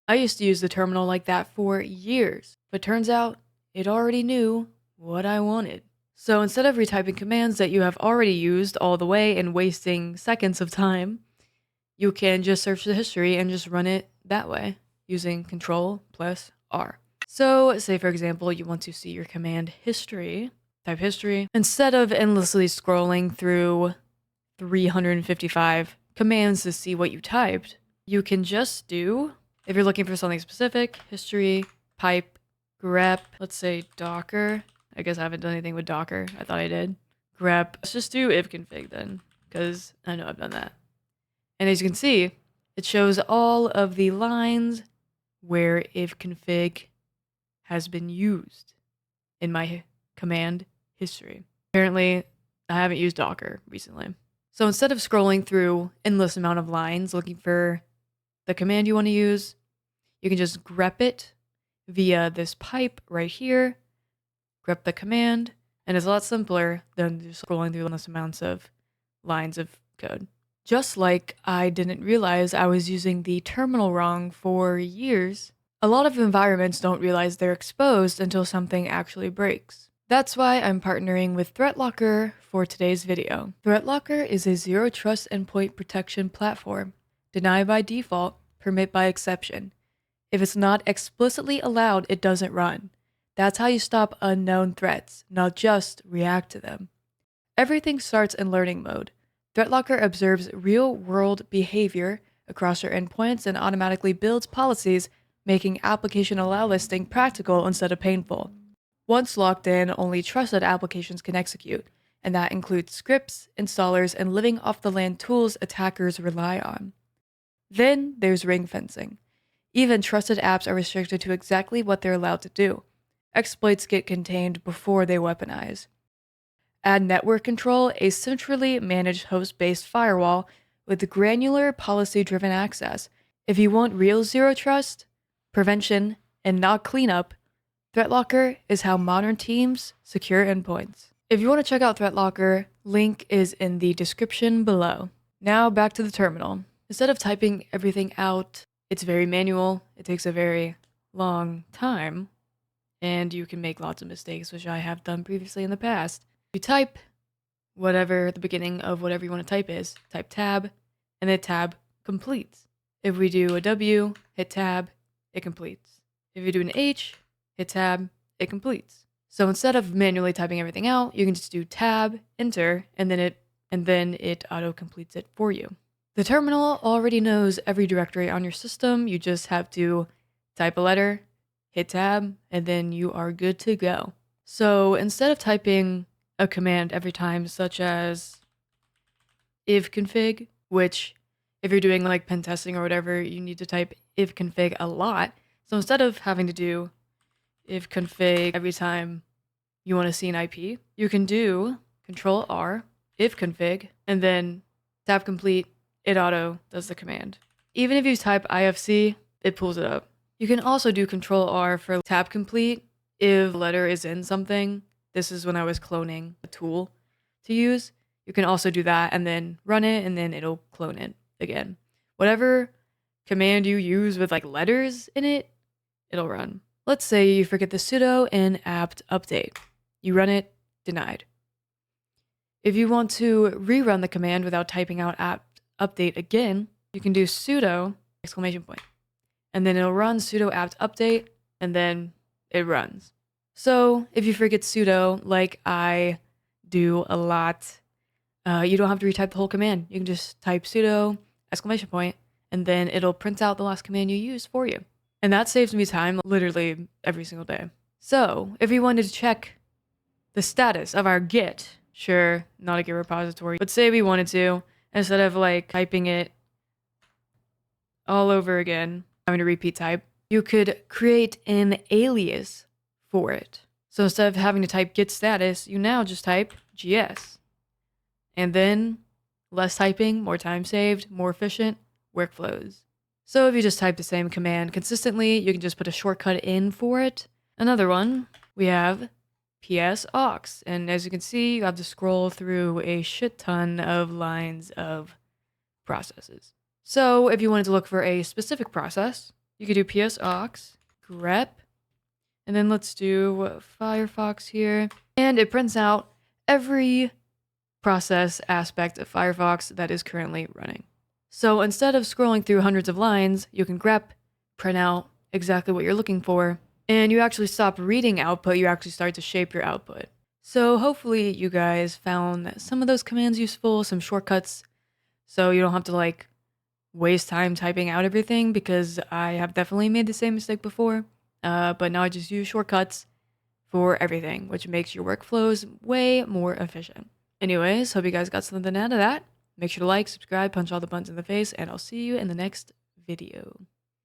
I used to use the terminal like that for years, but turns out it already knew what I wanted. So instead of retyping commands that you have already used all the way and wasting seconds of time, you can just search the history and just run it that way using Control+R. So say for example, you want to see your command history, type history. Instead of endlessly scrolling through 355 commands to see what you typed, you can just do, if you're looking for something specific, history, pipe, grep, let's say Docker. I guess I haven't done anything with Docker. I thought I did. Grep. Let's just do ifconfig then, because I know I've done that. And as you can see, it shows all of the lines where ifconfig has been used in my command history. Apparently, I haven't used Docker recently. So instead of scrolling through endless amount of lines looking for the command you want to use, you can just grep it via this pipe right here, grep the command, and it's a lot simpler than just scrolling through endless amounts of lines of code. Just like I didn't realize I was using the terminal wrong for years, a lot of environments don't realize they're exposed until something actually breaks. That's why I'm partnering with ThreatLocker for today's video. ThreatLocker is a zero-trust endpoint protection platform. Deny by default, permit by exception. If it's not explicitly allowed, it doesn't run. That's how you stop unknown threats, not just react to them. Everything starts in learning mode. ThreatLocker observes real-world behavior across your endpoints and automatically builds policies, making application allow listing practical instead of painful. Once locked in, only trusted applications can execute, and that includes scripts, installers, and living off-the-land tools attackers rely on. Then there's ring fencing. Even trusted apps are restricted to exactly what they're allowed to do. Exploits get contained before they weaponize. Add network control, a centrally managed host-based firewall with granular policy-driven access. If you want real zero trust, prevention, and not cleanup, ThreatLocker is how modern teams secure endpoints. If you want to check out ThreatLocker, link is in the description below. Now back to the terminal. Instead of typing everything out, it's very manual, it takes a very long time, and you can make lots of mistakes, which I have done previously in the past. You type whatever the beginning of whatever you want to type is, type tab, and then tab completes. If we do a W, hit tab, it completes. If you do an H, hit tab, it completes. So instead of manually typing everything out, you can just do tab, enter, and then it auto-completes it for you. The terminal already knows every directory on your system. You just have to type a letter, hit tab, and then you are good to go. So instead of typing a command every time, such as ifconfig, which if you're doing like pen testing or whatever, you need to type ifconfig a lot. So instead of having to do ifconfig every time you want to see an IP, you can do Control+R, ifconfig, and then tab complete, it auto does the command. Even if you type IFC, it pulls it up. You can also do Control+R for tab complete if a letter is in something. This is when I was cloning a tool to use. You can also do that and then run it, and then it'll clone it again. Whatever command you use with like letters in it, it'll run. Let's say you forget the sudo in apt update. You run it, denied. If you want to rerun the command without typing out apt update again, you can do sudo exclamation point. And then it'll run sudo apt update, and then it runs. So if you forget sudo, like I do a lot, you don't have to retype the whole command. You can just type sudo exclamation point, and then it'll print out the last command you used for you. And that saves me time literally every single day. So if we wanted to check the status of our Git, sure, not a Git repository, but say we wanted to, instead of like typing it all over again, having to repeat type, you could create an alias for it. So instead of having to type git status, you now just type gs. And then less typing, more time saved, more efficient workflows. So if you just type the same command consistently, you can just put a shortcut in for it. Another one, we have ps-aux. And as you can see, you have to scroll through a shit ton of lines of processes. So if you wanted to look for a specific process, You could do psaux grep, and then let's do Firefox here. And it prints out every process aspect of Firefox that is currently running. So instead of scrolling through hundreds of lines, you can grep, print out exactly what you're looking for, and you actually stop reading output, you actually start to shape your output. So hopefully you guys found some of those commands useful, some shortcuts, so you don't have to like waste time typing out everything, because I have definitely made the same mistake before. But now I just use shortcuts for everything, which makes your workflows way more efficient. Anyways, hope you guys got something out of that. Make sure to like, subscribe, punch all the buttons in the face, and I'll see you in the next video.